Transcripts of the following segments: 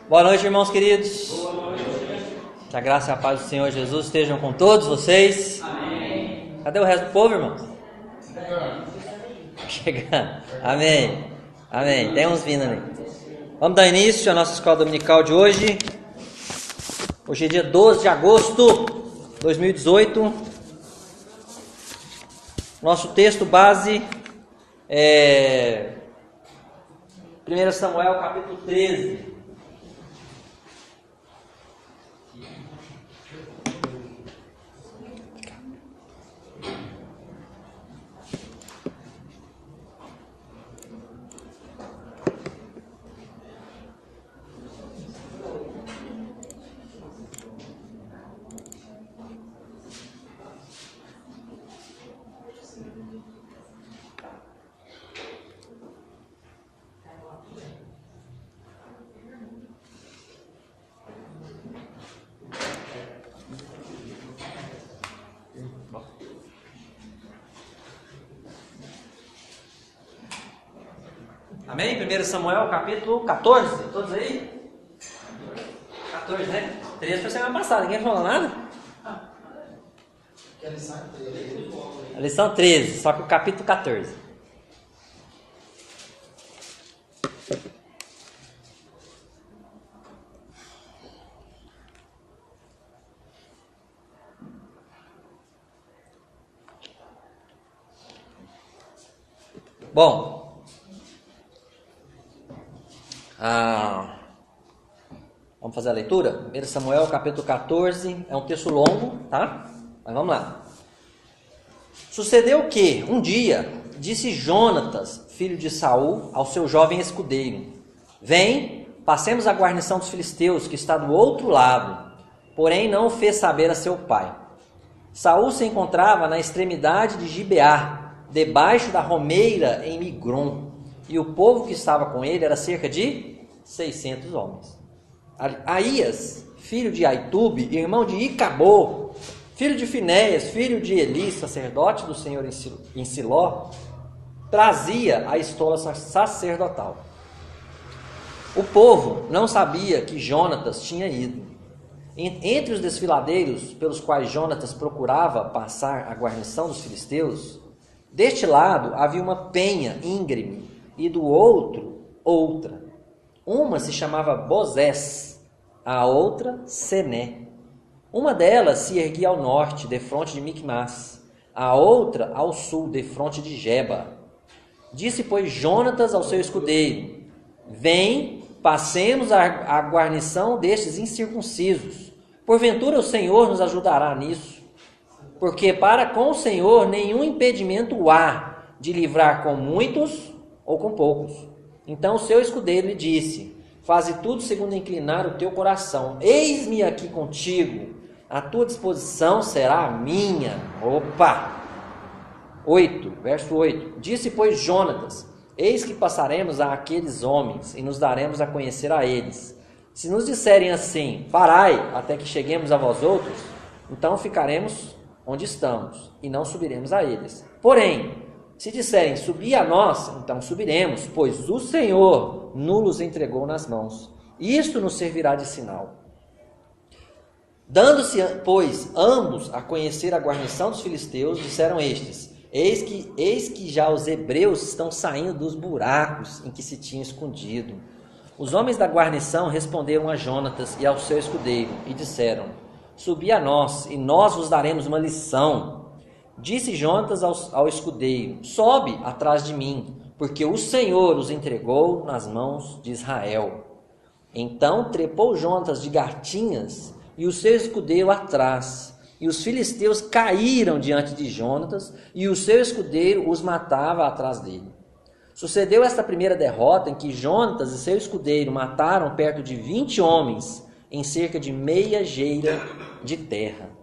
Boa noite, irmãos queridos. Boa noite. Que a graça e a paz do Senhor Jesus estejam com todos vocês. Amém. Cadê o resto do povo, irmãos? Chegando. Amém. Amém. Tem uns vindo ali. Vamos dar início à nossa escola dominical de hoje. Hoje é dia 12 de agosto de 2018. Nosso texto base é 1 Samuel capítulo 13. Amém? 1 Samuel capítulo 14. Todos aí? 14, né? 13 foi semana passada. Ninguém falou nada? A lição 13, só que o capítulo 14. Bom, vamos fazer a leitura? 1 Samuel capítulo 14, é um texto longo, tá? Mas vamos lá. Sucedeu que, um dia, disse Jonatas, filho de Saul, ao seu jovem escudeiro: Vem, passemos a guarnição dos filisteus, que está do outro lado. Porém não o fez saber a seu pai. Saul se encontrava na extremidade de Gibeá, debaixo da romeira em Migron, e o povo que estava com ele era cerca de 600 homens. Aías, filho de Aitube, irmão de Icabô, filho de Finéias, filho de Eli, sacerdote do Senhor em Siló, trazia a estola sacerdotal. O povo não sabia que Jonatas tinha ido. Entre os desfiladeiros pelos quais Jonatas procurava passar a guarnição dos filisteus, deste lado havia uma penha íngreme e do outro outra. Uma se chamava Bozés, a outra Sené. Uma delas se erguia ao norte, defronte de Micmas, a outra ao sul, defronte de Geba. Disse, pois, Jonatas ao seu escudeiro: Vem, passemos a guarnição destes incircuncisos. Porventura o Senhor nos ajudará nisso. Porque para com o Senhor nenhum impedimento há de livrar com muitos ou com poucos. Então o seu escudeiro lhe disse: Faze tudo segundo inclinar o teu coração. Eis-me aqui contigo. A tua disposição será a minha. Opa! 8, verso 8. Disse, pois, Jonatas: Eis que passaremos a aqueles homens e nos daremos a conhecer a eles. Se nos disserem assim: Parai, até que cheguemos a vós outros, então ficaremos onde estamos e não subiremos a eles. Porém, se disserem: Subi a nós, então subiremos, pois o Senhor nos entregou nas mãos. Isto nos servirá de sinal. Dando-se, pois, ambos a conhecer a guarnição dos filisteus, disseram estes: Eis que já os hebreus estão saindo dos buracos em que se tinham escondido. Os homens da guarnição responderam a Jonatas e ao seu escudeiro e disseram: Subi a nós, e nós vos daremos uma lição. Disse Jonatas ao escudeiro: Sobe atrás de mim, porque o Senhor os entregou nas mãos de Israel. Então trepou Jonatas de gatinhas e o seu escudeiro atrás. E os filisteus caíram diante de Jonatas, e o seu escudeiro os matava atrás dele. Sucedeu esta primeira derrota em que Jonatas e seu escudeiro mataram perto de 20 homens em cerca de meia geira de terra.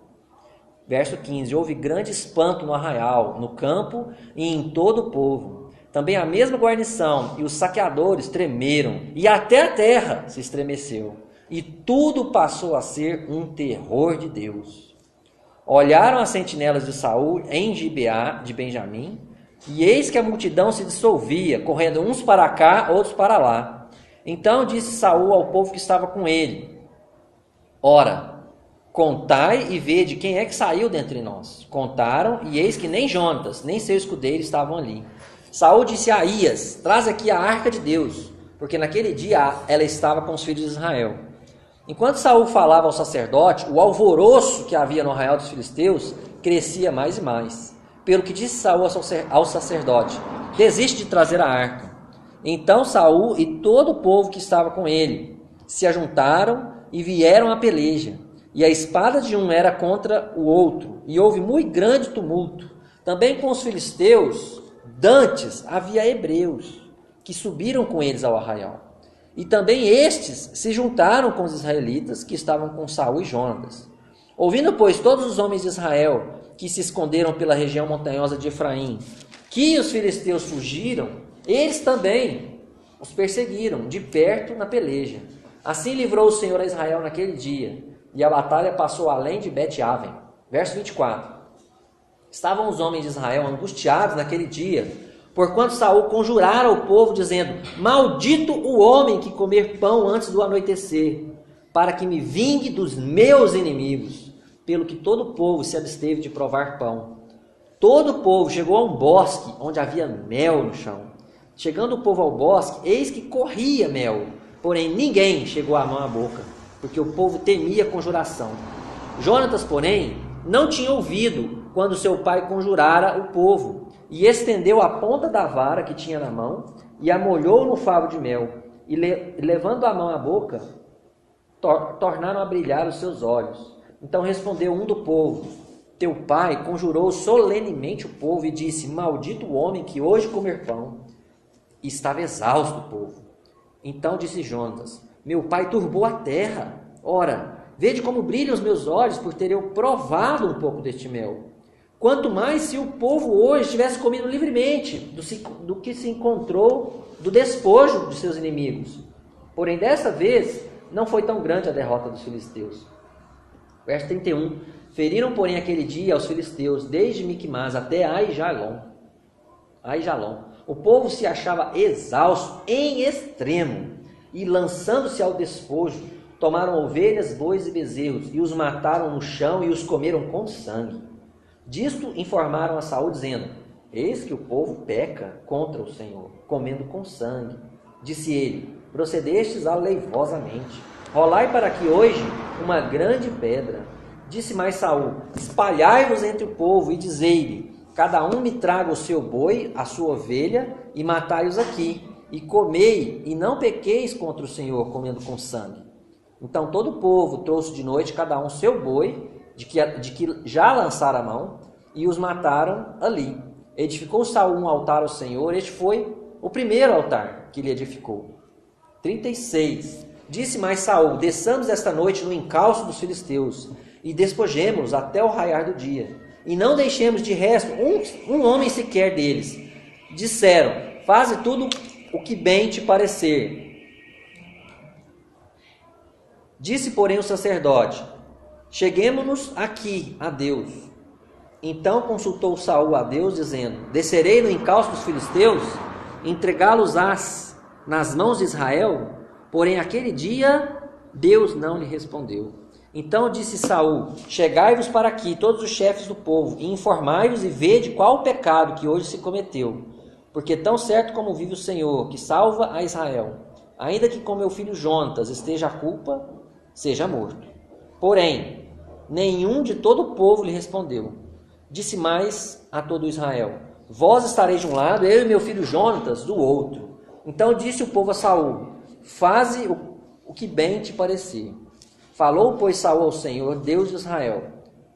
Verso 15. Houve grande espanto no arraial, no campo e em todo o povo. Também a mesma guarnição e os saqueadores tremeram, e até a terra se estremeceu. E tudo passou a ser um terror de Deus. Olharam as sentinelas de Saul em Gibeá de Benjamim, e eis que a multidão se dissolvia, correndo uns para cá, outros para lá. Então disse Saul ao povo que estava com ele: Ora, contai e vede quem é que saiu dentre nós. Contaram, e eis que nem Jonatas, nem seu escudeiro estavam ali. Saul disse a Aías: Traz aqui a arca de Deus, porque naquele dia ela estava com os filhos de Israel. Enquanto Saul falava ao sacerdote, o alvoroço que havia no arraial dos filisteus crescia mais e mais. Pelo que disse Saul ao sacerdote: Desiste de trazer a arca. Então Saul e todo o povo que estava com ele se ajuntaram e vieram à peleja. E a espada de um era contra o outro, e houve muito grande tumulto. Também com os filisteus, dantes havia hebreus, que subiram com eles ao arraial. E também estes se juntaram com os israelitas, que estavam com Saul e Jonatas. Ouvindo, pois, todos os homens de Israel, que se esconderam pela região montanhosa de Efraim, que os filisteus fugiram, eles também os perseguiram, de perto na peleja. Assim livrou o Senhor a Israel naquele dia, e a batalha passou além de Bet-Aven. Verso 24. Estavam os homens de Israel angustiados naquele dia, porquanto Saul conjurara o povo, dizendo: Maldito o homem que comer pão antes do anoitecer, para que me vingue dos meus inimigos. Pelo que todo o povo se absteve de provar pão. Todo o povo chegou a um bosque, onde havia mel no chão. Chegando o povo ao bosque, eis que corria mel, porém ninguém chegou a mão à boca, porque o povo temia a conjuração. Jonatas, porém, não tinha ouvido quando seu pai conjurara o povo, e estendeu a ponta da vara que tinha na mão, e a molhou no favo de mel, e levando a mão à boca, tornaram a brilhar os seus olhos. Então respondeu um do povo: Teu pai conjurou solenemente o povo e disse: Maldito o homem que hoje comer pão. E estava exausto o povo. Então disse Jonatas: Meu pai turbou a terra. Ora, vede como brilham os meus olhos por ter eu provado um pouco deste mel. Quanto mais se o povo hoje tivesse comido livremente do que se encontrou do despojo de seus inimigos. Porém, dessa vez, não foi tão grande a derrota dos filisteus. Verso 31. Feriram, porém, aquele dia aos filisteus, desde Miquimás até Aijalon. O povo se achava exausto em extremo, e lançando-se ao despojo, tomaram ovelhas, bois e bezerros, e os mataram no chão e os comeram com sangue. Disto informaram a Saul, dizendo: Eis que o povo peca contra o Senhor, comendo com sangue. Disse ele: Procedestes aleivosamente. Rolai para aqui hoje uma grande pedra. Disse mais Saul: Espalhai-vos entre o povo e dizei-lhe: Cada um me traga o seu boi, a sua ovelha, e matai-os aqui, e comei, e não pequeis contra o Senhor, comendo com sangue. Então todo o povo trouxe de noite cada um seu boi, de que já lançara a mão, e os mataram ali. Edificou Saul um altar ao Senhor. Este foi o primeiro altar que ele edificou. 36. Disse mais Saul: Desçamos esta noite no encalço dos filisteus, e despojemo-los até o raiar do dia, e não deixemos de resto um homem sequer deles. Disseram: Faze tudo o que bem te parecer. Disse, porém, o sacerdote: Cheguemo-nos aqui a Deus. Então consultou Saul a Deus, dizendo: Descerei no encalço dos filisteus, entregá-los-ás nas mãos de Israel? Porém, aquele dia Deus não lhe respondeu. Então disse Saul: Chegai-vos para aqui, todos os chefes do povo, e informai-vos e vede qual o pecado que hoje se cometeu. Porque tão certo como vive o Senhor, que salva a Israel, ainda que com meu filho Jonatas esteja a culpa, seja morto. Porém, nenhum de todo o povo lhe respondeu. Disse mais a todo Israel: Vós estareis de um lado, eu e meu filho Jonatas do outro. Então disse o povo a Saul: Faze o que bem te parecer. Falou, pois, Saul ao Senhor, Deus de Israel: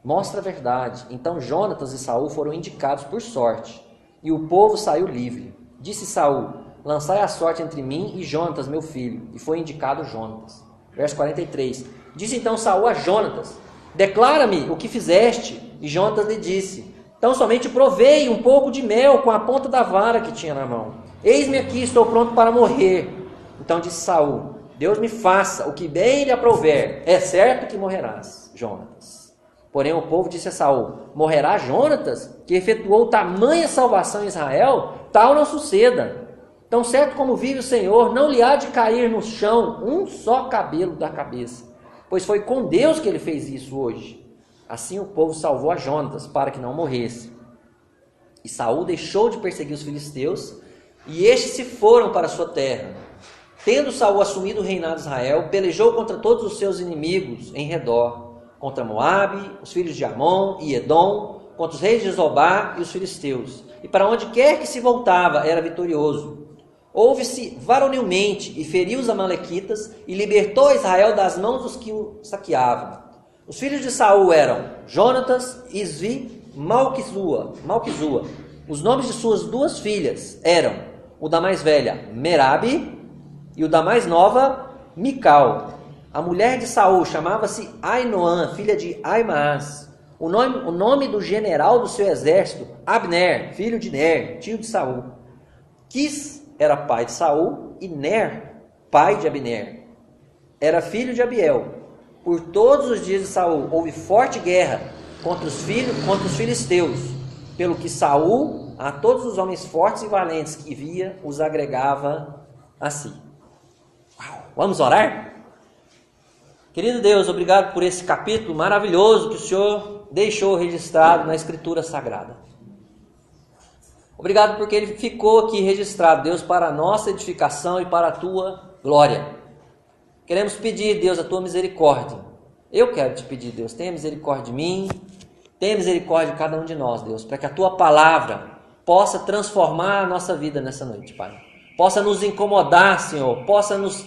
Mostra a verdade. Então Jonatas e Saul foram indicados por sorte, e o povo saiu livre. Disse Saul: Lançai a sorte entre mim e Jonatas, meu filho. E foi indicado Jonatas. Verso 43. Disse então Saul a Jonatas: Declara-me o que fizeste. E Jonatas lhe disse: Tão somente provei um pouco de mel com a ponta da vara que tinha na mão. Eis-me aqui, estou pronto para morrer. Então disse Saul: Deus me faça o que bem lhe aprouver. É certo que morrerás, Jonatas. Porém o povo disse a Saul: Morrerá Jonatas, que efetuou tamanha salvação em Israel? Tal não suceda. Tão certo como vive o Senhor, não lhe há de cair no chão um só cabelo da cabeça, pois foi com Deus que ele fez isso hoje. Assim o povo salvou a Jonatas, para que não morresse. E Saul deixou de perseguir os filisteus, e estes se foram para a sua terra. Tendo Saul assumido o reinado de Israel, pelejou contra todos os seus inimigos em redor, contra Moabe, os filhos de Amon e Edom, contra os reis de Zobá e os filisteus. E para onde quer que se voltava, era vitorioso. Houve-se varonilmente e feriu os amalequitas e libertou Israel das mãos dos que o saqueavam. Os filhos de Saul eram Jonatas, Isvi, Malquizua. Os nomes de suas duas filhas eram o da mais velha, Merabe, e o da mais nova, Mical. A mulher de Saul chamava-se Ainoã, filha de Aimaas. O nome do general do seu exército, Abner, filho de Ner, tio de Saul. Quis era pai de Saul e Ner, pai de Abner. Era filho de Abiel. Por todos os dias de Saul houve forte guerra contra os filisteus, pelo que Saul, a todos os homens fortes e valentes que via, os agregava a si. Uau. Vamos orar? Querido Deus, obrigado por esse capítulo maravilhoso que o Senhor deixou registrado na Escritura Sagrada. Obrigado porque ele ficou aqui registrado, Deus, para a nossa edificação e para a tua glória. Queremos pedir, Deus, a tua misericórdia. Eu quero te pedir, Deus, tenha misericórdia de mim, tenha misericórdia de cada um de nós, Deus, para que a tua palavra possa transformar a nossa vida nessa noite, Pai. Possa nos incomodar, Senhor, possa nos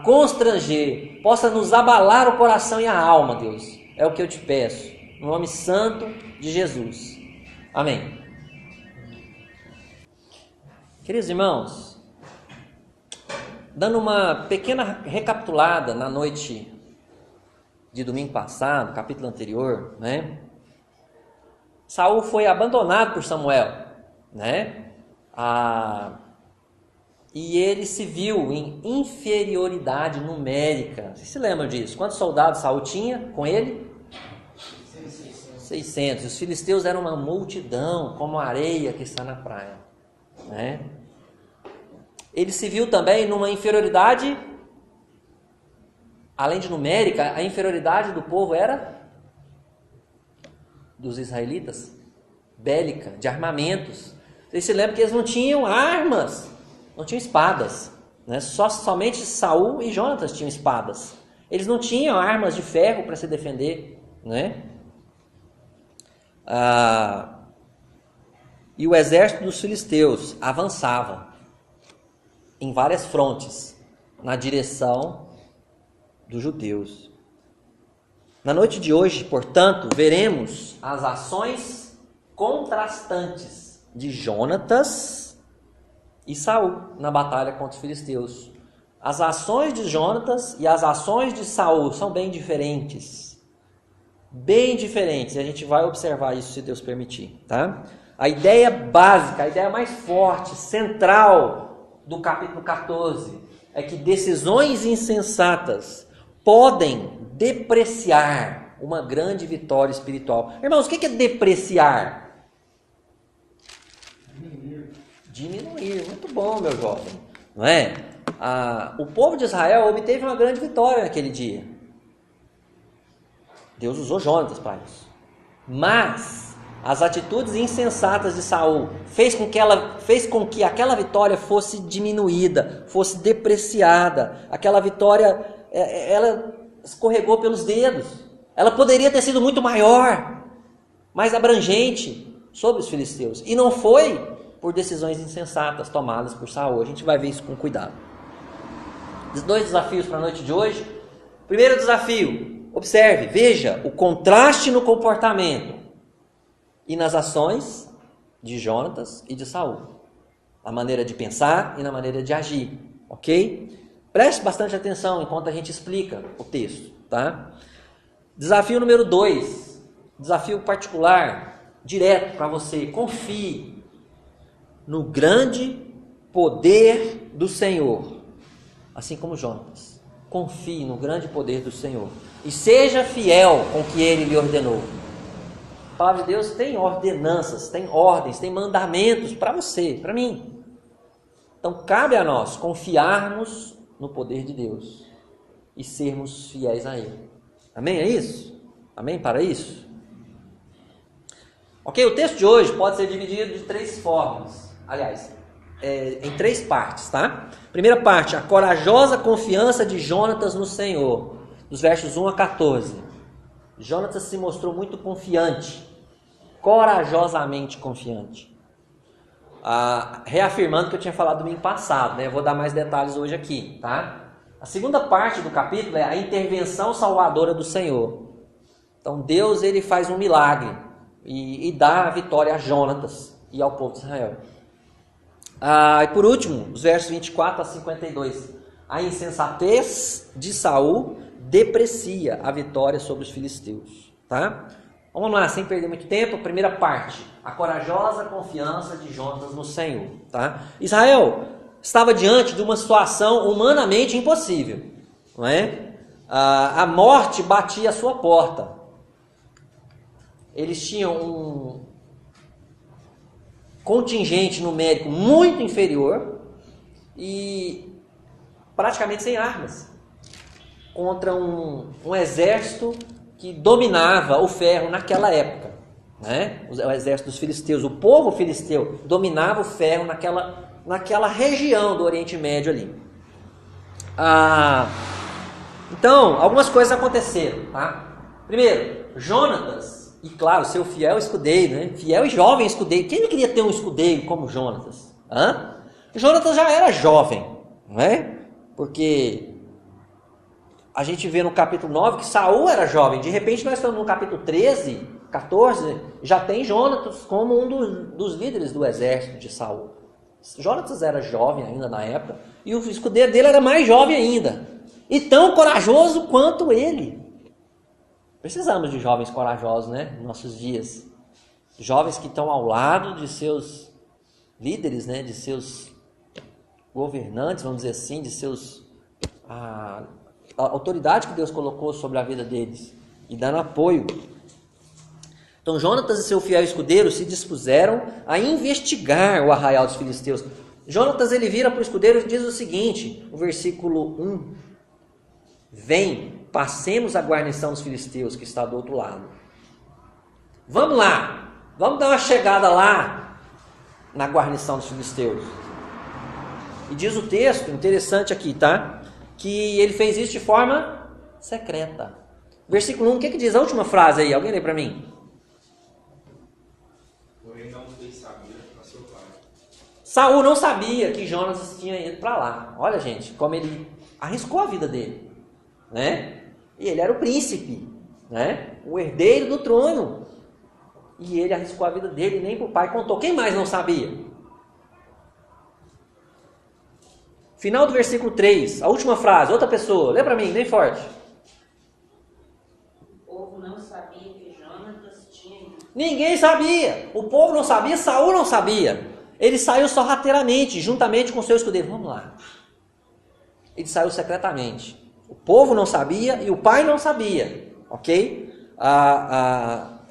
constranger, possa nos abalar o coração e a alma, Deus. É o que eu te peço, no nome santo de Jesus. Amém. Queridos irmãos, dando uma pequena recapitulada na noite de domingo passado, capítulo anterior, né? Saul foi abandonado por Samuel, né? E ele se viu em inferioridade numérica. Vocês se lembram disso? Quantos soldados Saul tinha com ele? 600. Os filisteus eram uma multidão, como a areia que está na praia, né? Ele se viu também numa inferioridade, além de numérica, a inferioridade do povo era dos israelitas, bélica, de armamentos. Vocês se lembram que eles não tinham armas, não tinham espadas, né? Somente Saul e Jonatas tinham espadas. Eles não tinham armas de ferro para se defender, né? E o exército dos filisteus avançava em várias frontes na direção dos judeus. Na noite de hoje, portanto, veremos as ações contrastantes de Jonatas e Saul na batalha contra os filisteus. As ações de Jonatas e as ações de Saul são bem diferentes. Bem diferentes. E a gente vai observar isso se Deus permitir, tá? A ideia básica, a ideia mais forte, central do capítulo 14 é que decisões insensatas podem depreciar uma grande vitória espiritual. Irmãos, o que é depreciar? Diminuir. Muito bom, meu jovem. Não é? O povo de Israel obteve uma grande vitória naquele dia. Deus usou Jonatas para isso. Mas as atitudes insensatas de Saul fez com que aquela vitória fosse diminuída, fosse depreciada. Aquela vitória, ela escorregou pelos dedos. Ela poderia ter sido muito maior, mais abrangente sobre os filisteus. E não foi por decisões insensatas tomadas por Saul. A gente vai ver isso com cuidado. Os 2 desafios para a noite de hoje. Primeiro desafio, observe, veja o contraste no comportamento e nas ações de Jonatas e de Saul. Na maneira de pensar e na maneira de agir. Ok? Preste bastante atenção enquanto a gente explica o texto. Tá? Desafio número 2. Desafio particular, direto para você. Confie no grande poder do Senhor. Assim como Jonatas. Confie no grande poder do Senhor. E seja fiel com o que Ele lhe ordenou. A palavra de Deus tem ordenanças, tem ordens, tem mandamentos para você, para mim. Então cabe a nós confiarmos no poder de Deus e sermos fiéis a Ele. Amém? É isso? Amém para isso? Ok, o texto de hoje pode ser dividido de 3 formas. Aliás, em 3 partes, tá? Primeira parte, a corajosa confiança de Jonatas no Senhor, dos versos 1 a 14. Jonatas se mostrou muito confiante, corajosamente confiante. Reafirmando o que eu tinha falado domingo passado, né? Eu vou dar mais detalhes hoje aqui, tá? A segunda parte do capítulo é a intervenção salvadora do Senhor. Então Deus ele faz um milagre e dá a vitória a Jonatas e ao povo de Israel. E por último, os versos 24 a 52. A insensatez de Saul deprecia a vitória sobre os filisteus. Tá? Vamos lá, sem perder muito tempo. A primeira parte, a corajosa confiança de Jonatas no Senhor. Tá? Israel estava diante de uma situação humanamente impossível. Não é? A morte batia à sua porta. Eles tinham um contingente numérico muito inferior e praticamente sem armas, contra um exército que dominava o ferro naquela época, né? O exército dos filisteus, o povo filisteu dominava o ferro naquela região do Oriente Médio ali. Então, algumas coisas aconteceram, tá? Primeiro, Jonatas, e claro, seu fiel escudeiro, né? Fiel e jovem escudeiro. Quem não queria ter um escudeiro como Jonatas? Jonatas já era jovem, não é? Porque a gente vê no capítulo 9 que Saul era jovem. De repente nós estamos no capítulo 13, 14, já tem Jonatas como um dos líderes do exército de Saul. Jonatas era jovem ainda na época e o escudeiro dele era mais jovem ainda. E tão corajoso quanto ele. Precisamos de jovens corajosos, né? Nos nossos dias. Jovens que estão ao lado de seus líderes, né? De seus governantes, vamos dizer assim, de seus... a autoridade que Deus colocou sobre a vida deles. E dando apoio. Então Jonatas e seu fiel escudeiro se dispuseram a investigar o arraial dos filisteus. Jonatas ele vira para o escudeiro e diz o seguinte, o versículo 1. Vem, passemos a guarnição dos filisteus que está do outro lado. Vamos lá, vamos dar uma chegada lá na guarnição dos filisteus. E diz o texto, interessante aqui, tá? Que ele fez isso de forma secreta. Versículo 1, o que diz a última frase aí? Alguém lê para mim? Porém não fez saber a seu pai. Saul não sabia que Jonatas tinha ido para lá. Olha, gente, como ele arriscou a vida dele, né? E ele era o príncipe, né? O herdeiro do trono. E ele arriscou a vida dele, nem para o pai contou. Quem mais não sabia? Final do versículo 3, a última frase, outra pessoa, lê para mim, bem forte. O povo não sabia que Jonatas tinha ido. Ninguém sabia, o povo não sabia, Saul não sabia. Ele saiu sorrateiramente, juntamente com seu escudeiro. Vamos lá. Ele saiu secretamente. O povo não sabia e o pai não sabia, ok?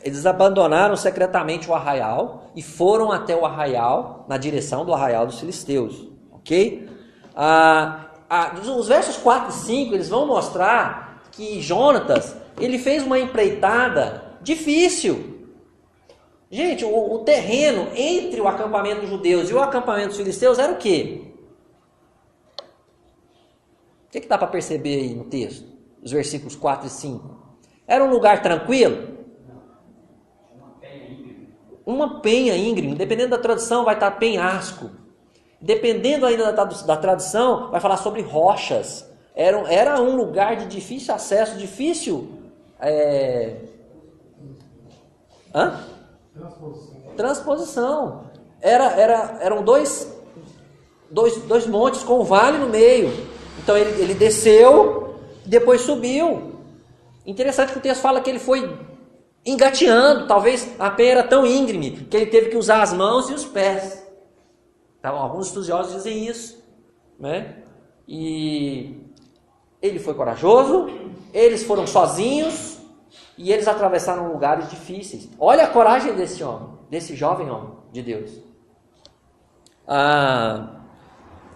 Eles abandonaram secretamente o arraial e foram até o arraial, na direção do arraial dos filisteus, ok? Os versos 4 e 5, eles vão mostrar que Jonatas, ele fez uma empreitada difícil. Gente, o terreno entre o acampamento dos judeus e o acampamento dos filisteus era o quê? O que dá para perceber aí no texto? Os versículos 4 e 5. Era um lugar tranquilo? Uma penha íngreme. Dependendo da tradução, vai estar penhasco. Dependendo ainda da tradução, vai falar sobre rochas. Era um lugar de difícil acesso, difícil... Transposição. Eram dois montes com um vale no meio. Então ele desceu, depois subiu. Interessante que o texto fala que ele foi engateando. Talvez a penha era tão íngreme que ele teve que usar as mãos e os pés. Então, alguns estudiosos dizem isso, né? E ele foi corajoso, eles foram sozinhos e eles atravessaram lugares difíceis. Olha a coragem desse homem, desse jovem homem de Deus.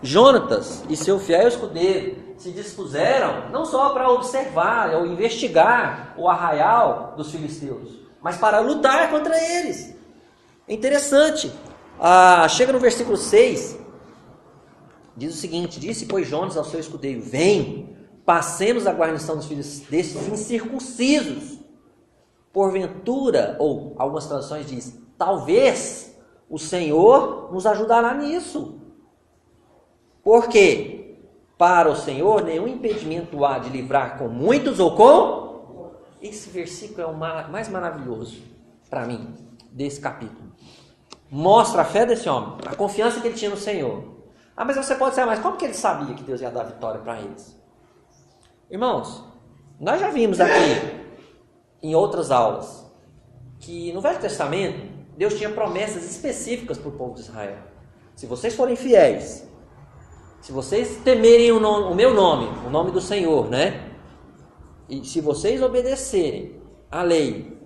Jonatas e seu fiel escudeiro se dispuseram não só para observar ou investigar o arraial dos filisteus, mas para lutar contra eles. É interessante. Chega no versículo 6, diz o seguinte: disse, pois, Jonas ao seu escudeiro: vem, passemos a guarnição dos filhos destes incircuncisos. Porventura, ou algumas traduções diz, talvez o Senhor nos ajudará nisso. Por quê? Para o Senhor nenhum impedimento há de livrar com muitos ou com... Esse versículo é o mais maravilhoso para mim, desse capítulo. Mostra a fé desse homem, a confiança que ele tinha no Senhor. Mas você pode dizer, mas como que ele sabia que Deus ia dar vitória para eles? Irmãos, nós já vimos aqui, em outras aulas, que no Velho Testamento, Deus tinha promessas específicas para o povo de Israel. Se vocês forem fiéis, se vocês temerem o meu nome, o nome do Senhor, né? E se vocês obedecerem à lei,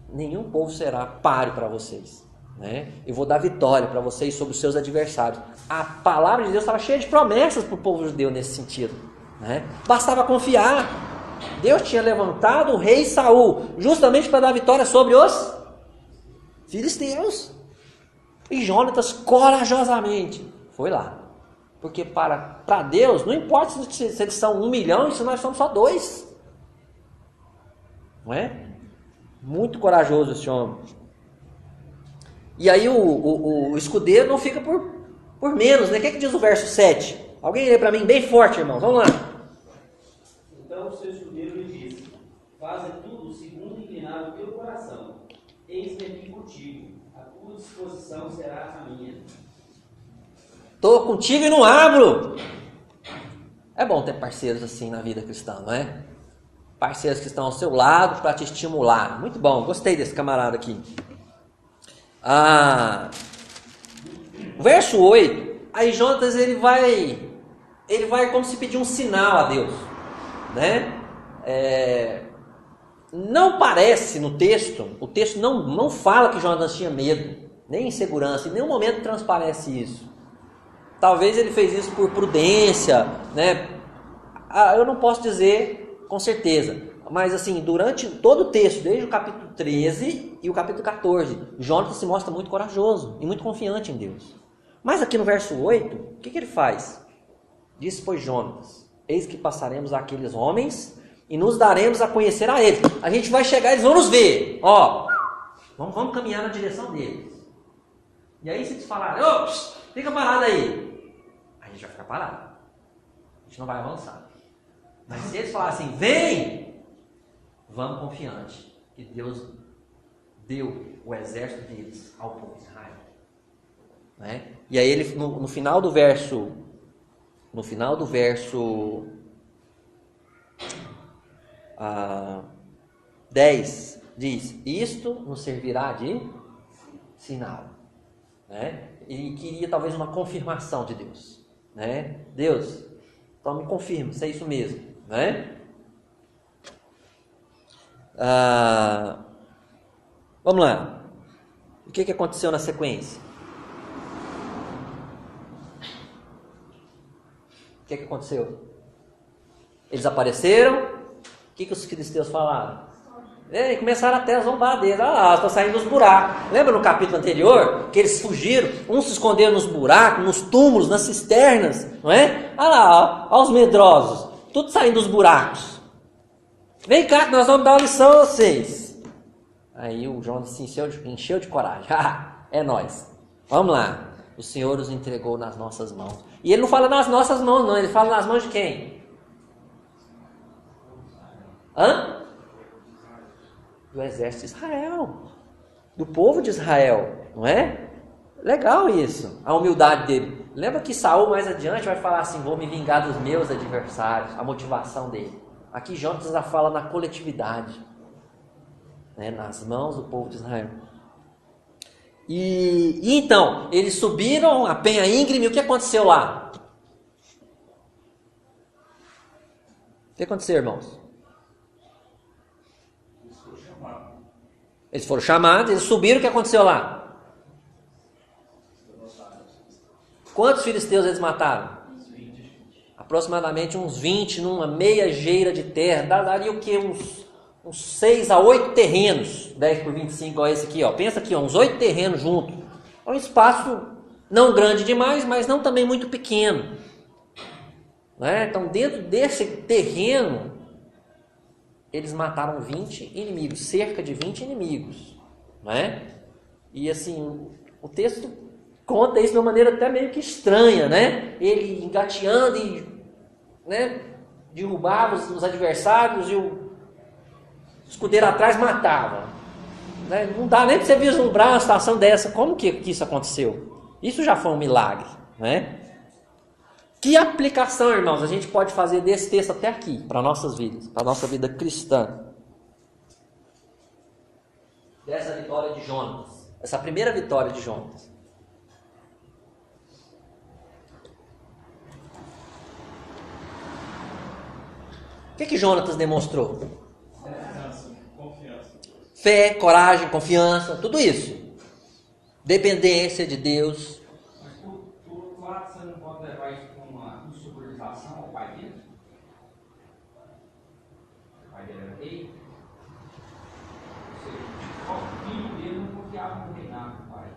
nenhum povo será páreo para vocês, né? Eu vou dar vitória para vocês sobre os seus adversários. A palavra de Deus estava cheia de promessas para o povo judeu nesse sentido, né? Bastava confiar. Deus tinha levantado o rei Saul justamente para dar vitória sobre os filisteus. E Jonatas corajosamente foi lá. Porque para Deus, não importa se eles são 1 milhão e se nós somos só 2. Não é? Muito corajoso esse homem. E aí o escudeiro não fica por menos, né? O que diz o verso 7? Alguém lê para mim bem forte, irmãos. Vamos lá. Então o seu escudeiro lhe disse: faze tudo segundo inclinar o teu coração. Eis-me aqui contigo. A tua disposição será a minha. Estou contigo e não abro. É bom ter parceiros assim na vida cristã, não é? Parceiros que estão ao seu lado para te estimular. Muito bom, gostei desse camarada aqui. Verso 8. Aí Jonatas ele vai como se pedir um sinal a Deus, né? Não parece no texto, o texto não fala que Jonatas tinha medo, nem insegurança, em nenhum momento transparece isso. Talvez ele fez isso por prudência, né? Eu não posso dizer com certeza, mas assim, durante todo o texto, desde o capítulo 13 e o capítulo 14, Jonatas se mostra muito corajoso e muito confiante em Deus. Mas aqui no verso 8, o que ele faz? Disse, pois, Jonatas: eis que passaremos àqueles homens e nos daremos a conhecer a eles. A gente vai chegar, eles vão nos ver. Vamos caminhar na direção deles. E aí se eles falarem: fica parado aí, a gente vai ficar parado. A gente não vai avançar. Mas se eles falarem assim: vem, vamos confiante que Deus deu o exército deles ao povo de Israel, né? E aí ele no final do verso 10 diz: isto nos servirá de sinal, né? Ele queria talvez uma confirmação de Deus, né? Deus, então me confirma se é isso mesmo, né? Vamos lá. O que aconteceu na sequência? O que aconteceu? Eles apareceram. O que os filisteus falaram? E começaram até a zombar deles. Estão saindo dos buracos. Lembra no capítulo anterior que eles fugiram? Uns se esconderam nos buracos, nos túmulos, nas cisternas, não é? Olha os medrosos, tudo saindo dos buracos. Vem cá que nós vamos dar uma lição a vocês. Aí o Jonas se encheu de coragem. É nós. Vamos lá. O Senhor os entregou nas nossas mãos. E ele não fala nas nossas mãos, não. Ele fala nas mãos de quem? Do exército de Israel. Do povo de Israel. Não é? Legal isso. A humildade dele. Lembra que Saul mais adiante vai falar assim: vou me vingar dos meus adversários. A motivação dele. Aqui Jonas já fala na coletividade, né? Nas mãos do povo de Israel. E então, eles subiram a penha íngreme. O que aconteceu lá? O que aconteceu, irmãos? Eles foram chamados, eles subiram. O que aconteceu lá? Quantos filisteus eles mataram? Aproximadamente uns 20 numa meia geira de terra. Daria o quê? Uns 6 a 8 terrenos. 10 por 25, igual esse aqui. Ó. Pensa aqui, ó, uns 8 terrenos juntos. É um espaço não grande demais, mas não também muito pequeno. Né? Então, dentro desse terreno, eles mataram 20 inimigos. Cerca de 20 inimigos. Né? E assim, o texto conta isso de uma maneira até meio que estranha, né? Ele engateando e, né, derrubava os adversários e o escudeiro atrás matava. Né? Não dá nem para você vislumbrar uma situação dessa. Como que isso aconteceu? Isso já foi um milagre, né? Que aplicação, irmãos, a gente pode fazer desse texto até aqui, para nossas vidas, para a nossa vida cristã? Dessa vitória de Jonas, essa primeira vitória de Jonas. O que Jonatas demonstrou? Confiança. Fé, coragem, confiança, tudo isso. Dependência de Deus. Mas por outro lado, você não pode levar isso com uma insubordinação ao pai dele? O pai dele era rei. Ou seja, o filho dele não confiava no reinado do pai.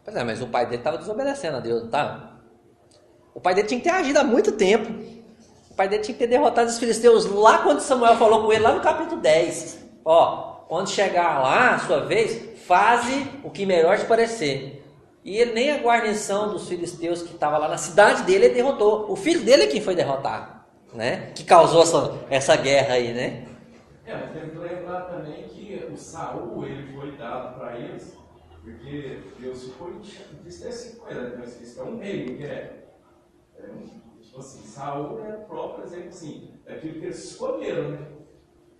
Pois é, mas o pai dele estava desobedecendo a Deus, não estava? O pai dele tinha que ter agido há muito tempo. O pai dele tinha que ter derrotado os filisteus lá quando Samuel falou com ele, lá no capítulo 10. Ó, quando chegar lá, a sua vez, faze o que melhor te parecer. E ele nem a guarnição dos filisteus que estava lá na cidade dele, ele derrotou. O filho dele é quem foi derrotar, né? Que causou essa guerra aí, né? Mas tem que lembrar também que o Saul, ele foi dado para eles, porque Deus ficou entristecido com ele, mas isso é um rei, que tipo assim, Saul é o próprio exemplo, assim, daquilo que eles escolheram, né?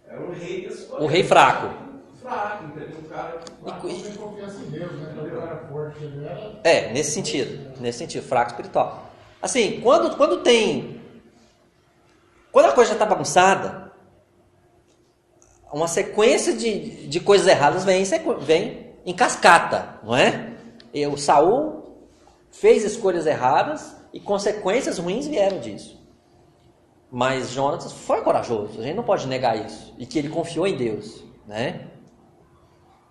Era o rei que eles escolheram. O rei fraco. Fraco, entendeu? Um cara fraco. Não tem confiança em Deus, né? Então, o cara forte ele era. Nesse sentido, fraco espiritual. Assim, quando a coisa já está bagunçada, uma sequência de coisas erradas vem em cascata, não é? E o Saul fez escolhas erradas e consequências ruins vieram disso. Mas Jonatas foi corajoso, a gente não pode negar isso. E que ele confiou em Deus, né?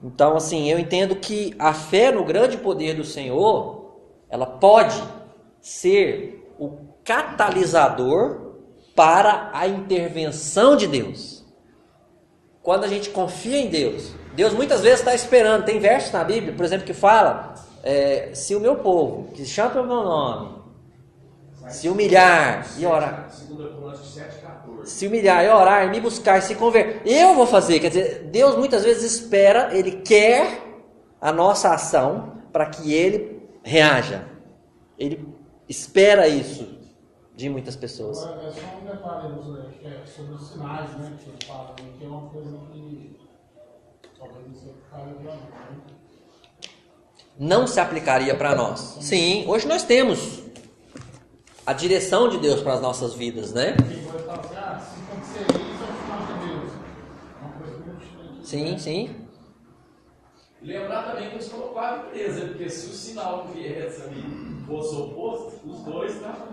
Então, assim, eu entendo que a fé no grande poder do Senhor, ela pode ser o catalisador para a intervenção de Deus. Quando a gente confia em Deus, Deus muitas vezes está esperando. Tem versos na Bíblia, por exemplo, que fala, se o meu povo, que se chama pelo meu nome, se humilhar e orar, se humilhar e orar, e me buscar, e se converter, eu vou fazer. Quer dizer, Deus muitas vezes espera, Ele quer a nossa ação para que Ele reaja. Ele espera isso de muitas pessoas. Agora, é só um detalhe, que é sobre os sinais, né? Que ele fala, que é uma coisa que talvez não se aplicaria para nós, né? Não se aplicaria para nós. Sim, hoje nós temos a direção de Deus para as nossas vidas, né? Quem vai falar assim, se acontecer isso, é o sinal de Deus. É uma coisa muito diferente. Sim, sim. Lembrar também que eles colocaram a empresa, porque se o sinal que viesse ali fosse oposto, os dois estavam.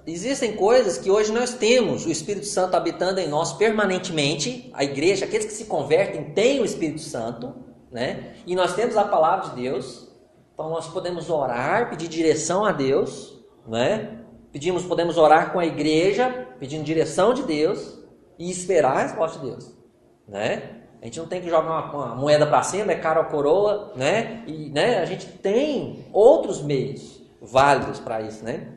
Existem coisas que hoje nós temos o Espírito Santo habitando em nós permanentemente. A igreja, aqueles que se convertem, têm o Espírito Santo, né? E nós temos a palavra de Deus. Então nós podemos orar, pedir direção a Deus, né? Podemos orar com a igreja, pedindo direção de Deus e esperar a resposta de Deus, né? A gente não tem que jogar uma moeda para cima, é cara ou coroa, né? E, né, a gente tem outros meios válidos para isso, né?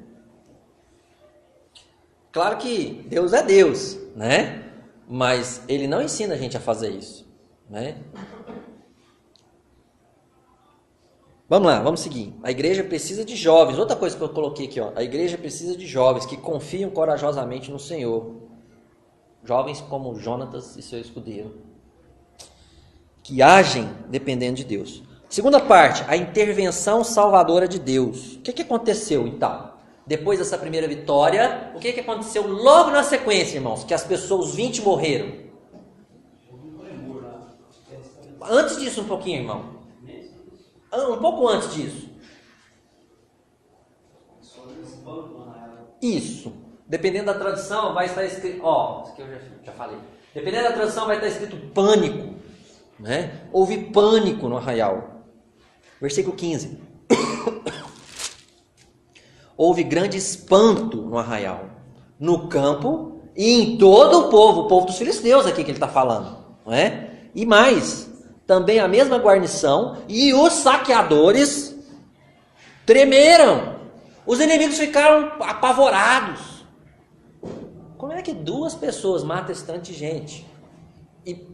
Claro que Deus é Deus, né? Mas Ele não ensina a gente a fazer isso, né? Vamos lá, vamos seguir. A igreja precisa de jovens. Outra coisa que eu coloquei aqui, ó. A igreja precisa de jovens que confiam corajosamente no Senhor. Jovens como Jonatas e seu escudeiro, que agem dependendo de Deus. Segunda parte, a intervenção salvadora de Deus. O que aconteceu então? Depois dessa primeira vitória, o que aconteceu logo na sequência, irmãos? Que as pessoas, os 20 morreram. Antes disso um pouquinho, irmão. Um pouco antes disso. Isso. Dependendo da tradução, vai estar escrito... isso aqui eu já falei. Dependendo da tradução, vai estar escrito pânico. Né? Houve pânico no arraial. Versículo 15. Houve grande espanto no arraial, no campo e em todo o povo dos filisteus aqui que ele está falando. Não é? E mais, também a mesma guarnição e os saqueadores tremeram. Os inimigos ficaram apavorados. Como é que 2 pessoas matam esse tanto de gente? E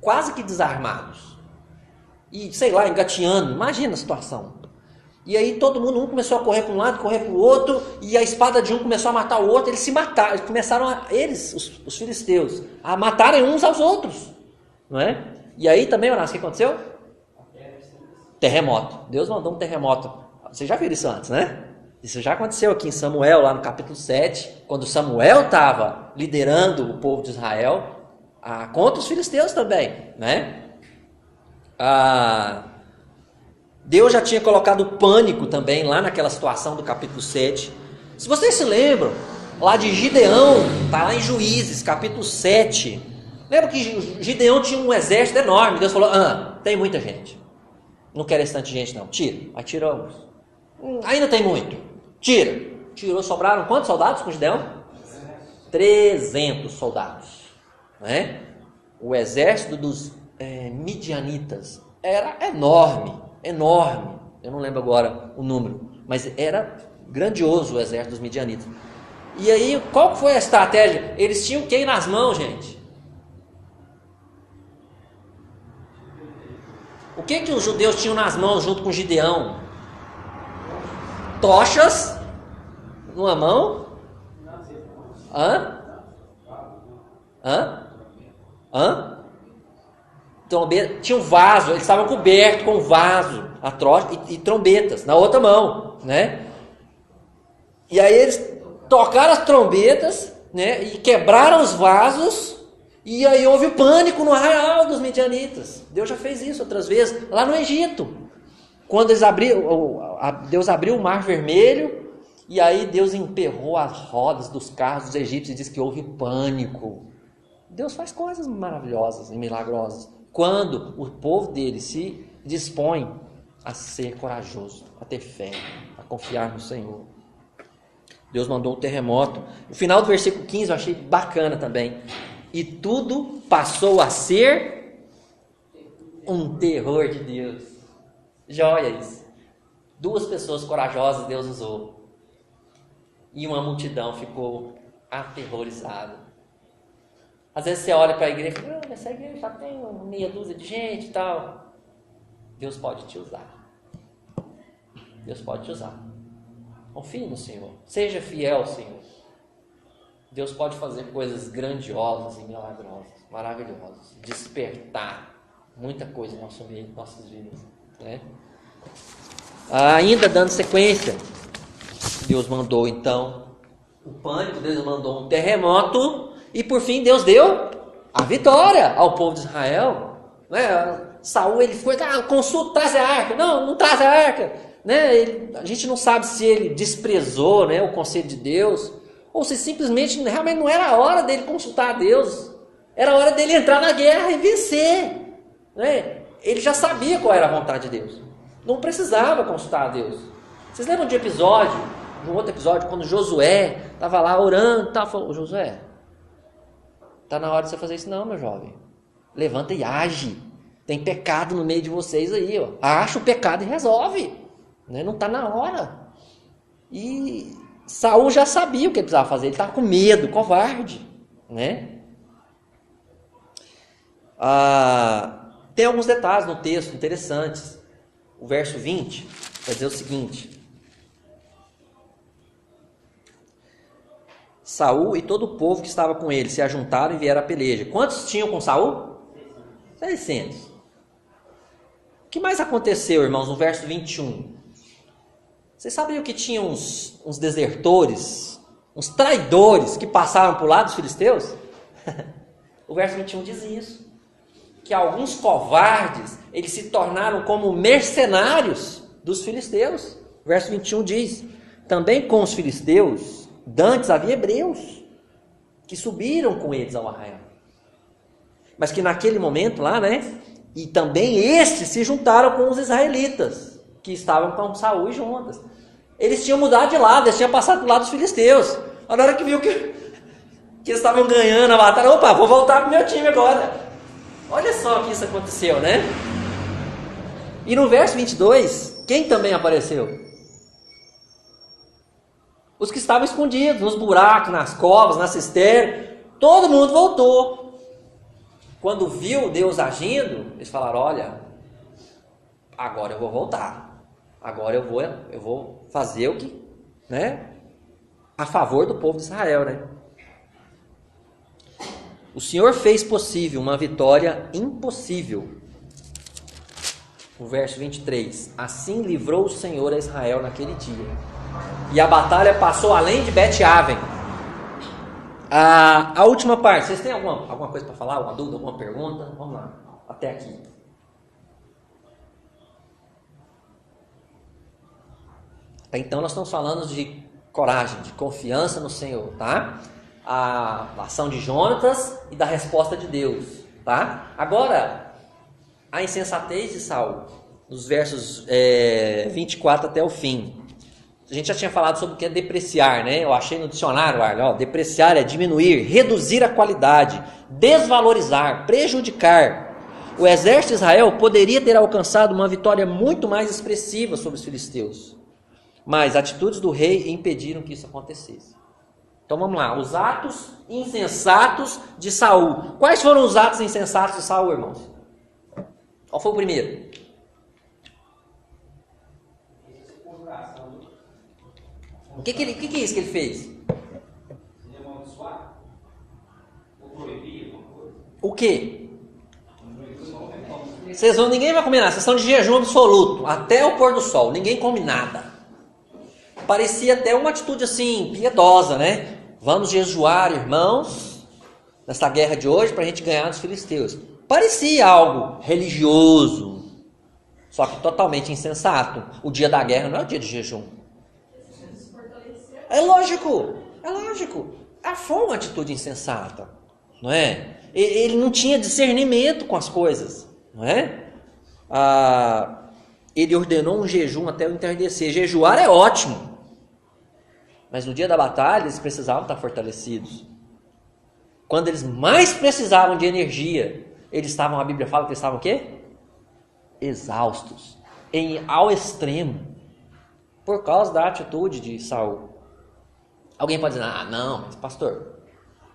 quase que desarmados. E, sei lá, engateando. Imagina a situação. E aí todo mundo, um começou a correr para um lado, correr para o outro, e a espada de um começou a matar o outro, eles se mataram, eles começaram, os filisteus, a matarem uns aos outros. Não é? E aí também, Horácio, o que aconteceu? Terremoto. Deus mandou um terremoto. Vocês já viram isso antes, né? Isso já aconteceu aqui em Samuel, lá no capítulo 7, quando Samuel estava liderando o povo de Israel contra os filisteus também, né? Deus já tinha colocado pânico também lá naquela situação do capítulo 7. Se vocês se lembram, lá de Gideão, está lá em Juízes, capítulo 7. Lembra que Gideão tinha um exército enorme. Deus falou, tem muita gente. Não quero esse tanto de gente não. Tira. Aí tiramos. Ainda tem muito. Tira. Tirou, sobraram quantos soldados com Gideão? 300 soldados. Né? O exército dos midianitas era enorme. Eu não lembro agora o número, mas era grandioso o exército dos midianitas. E aí, qual foi a estratégia? Eles tinham o que nas mãos, gente? O que os judeus tinham nas mãos junto com Gideão? Tochas numa mão? Trombeta. Tinha um vaso, eles estavam cobertos com vaso, a trocha e trombetas na outra mão, né? E aí eles tocaram as trombetas, né? E quebraram os vasos, e aí houve pânico no arraial dos midianitas. Deus já fez isso outras vezes, lá no Egito. Quando Deus abriu o mar vermelho, e aí Deus emperrou as rodas dos carros dos egípcios e diz que houve pânico. Deus faz coisas maravilhosas e milagrosas quando o povo dele se dispõe a ser corajoso, a ter fé, a confiar no Senhor. Deus mandou um terremoto. O final do versículo 15 eu achei bacana também. E tudo passou a ser um terror de Deus. Joia isso. 2 pessoas corajosas Deus usou. E uma multidão ficou aterrorizada. Às vezes você olha para a igreja e fala, essa igreja já tem meia dúzia de gente e tal. Deus pode te usar. Deus pode te usar. Confie no Senhor. Seja fiel ao Senhor. Deus pode fazer coisas grandiosas e milagrosas, maravilhosas. Despertar muita coisa no nosso meio, em nossas vidas. Né? Ainda dando sequência, Deus mandou então o pânico, Deus mandou um terremoto. E por fim Deus deu a vitória ao povo de Israel. Né? Saul, ele foi, consulta, traz a arca. Não traz a arca. Né? A gente não sabe se ele desprezou, né, o conselho de Deus, ou se simplesmente realmente não era a hora dele consultar a Deus. Era a hora dele entrar na guerra e vencer. Né? Ele já sabia qual era a vontade de Deus. Não precisava consultar a Deus. Vocês lembram de um outro episódio, quando Josué estava lá orando, falou, Josué, está na hora de você fazer isso não, meu jovem. Levanta e age. Tem pecado no meio de vocês aí. Ó. Acha o pecado e resolve. Né? Não está na hora. E Saul já sabia o que ele precisava fazer. Ele estava com medo, covarde. Né? Tem alguns detalhes no texto interessantes. O verso 20 vai dizer o seguinte: Saul e todo o povo que estava com ele se ajuntaram e vieram à peleja. Quantos tinham com Saul? 600. O que mais aconteceu, irmãos, no verso 21? Vocês sabiam que tinha uns desertores, uns traidores que passaram por lá dos filisteus? O verso 21 diz isso. que alguns covardes, eles se tornaram como mercenários dos filisteus. Verso 21 diz: também com os filisteus, dantes havia hebreus, que subiram com eles ao arraial. Mas que naquele momento lá, né? E também estes se juntaram com os israelitas, que estavam com Saul e Jonatas. Eles tinham mudado de lado, eles tinham passado do lado dos filisteus. Na hora que viu que eles estavam ganhando a batalha, opa, vou voltar pro meu time agora. Olha só que isso aconteceu, né? E no verso 22, quem também apareceu? Os que estavam escondidos, nos buracos, nas covas, na cisterna. Todo mundo voltou. Quando viu Deus agindo, eles falaram: olha, agora eu vou voltar. Agora eu vou fazer o que, né? A favor do povo de Israel, né? O Senhor fez possível uma vitória impossível. O verso 23. Assim livrou o Senhor a Israel naquele dia. E a batalha passou além de Bet-Aven. A última parte. Vocês têm alguma coisa para falar? Alguma dúvida? Alguma pergunta? Vamos lá. Até aqui. Até então nós estamos falando de coragem, de confiança no Senhor, tá? A ação de Jonatas e da resposta de Deus, tá? Agora, a insensatez de Saul, nos versos 24 até o fim. A gente já tinha falado sobre o que é depreciar, né? Eu achei no dicionário, Arlen, depreciar é diminuir, reduzir a qualidade, desvalorizar, prejudicar. O exército de Israel poderia ter alcançado uma vitória muito mais expressiva sobre os filisteus, mas atitudes do rei impediram que isso acontecesse. Então vamos lá, os atos insensatos de Saul. Quais foram os atos insensatos de Saul, irmãos? Qual foi o primeiro? O que é isso que ele fez? O que? Ninguém vai comer nada, vocês estão de jejum absoluto, até o pôr do sol, ninguém come nada. Parecia até uma atitude assim, piedosa, né? Vamos jejuar, irmãos, nessa guerra de hoje, para a gente ganhar dos filisteus. Parecia algo religioso, só que totalmente insensato. O dia da guerra não é o dia de jejum. É lógico. Foi uma atitude insensata, não é? Ele não tinha discernimento com as coisas, não é? Ele ordenou um jejum até o entardecer. Jejuar é ótimo, mas no dia da batalha eles precisavam estar fortalecidos. Quando eles mais precisavam de energia, eles estavam, a Bíblia fala que eles estavam o quê? Exaustos, ao extremo, por causa da atitude de Saul. Alguém pode dizer: não, mas pastor,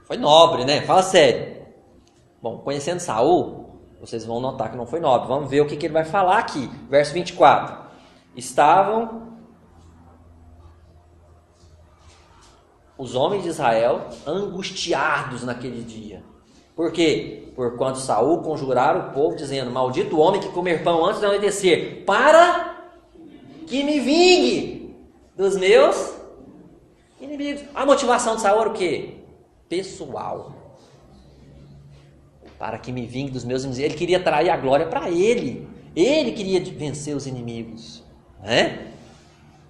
foi nobre, né? Fala sério. Bom, conhecendo Saul, vocês vão notar que não foi nobre. Vamos ver o que ele vai falar aqui. Verso 24. Estavam os homens de Israel angustiados naquele dia. Por quê? Porquanto Saul conjurara o povo, dizendo: maldito o homem que comer pão antes de anoitecer, para que me vingue dos meus inimigos. A motivação de Saul era o quê? Pessoal. Para que me vingue dos meus inimigos. Ele queria trair a glória para ele. Ele queria vencer os inimigos, né?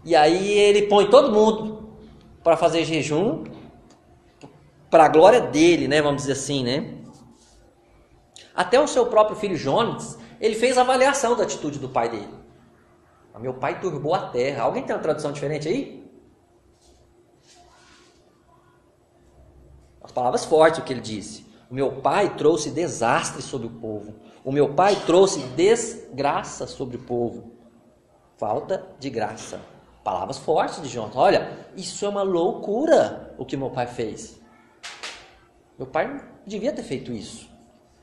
E aí ele põe todo mundo para fazer jejum para a glória dele, né? Vamos dizer assim, né? Até o seu próprio filho Jonatas, ele fez a avaliação da atitude do pai dele. Meu pai turbou a terra. Alguém tem uma tradução diferente aí? As palavras fortes, o que ele disse. O meu pai trouxe desastre sobre o povo. O meu pai trouxe desgraça sobre o povo. Falta de graça. Palavras fortes de Jonatas. Olha, isso é uma loucura o que meu pai fez. Meu pai não devia ter feito isso.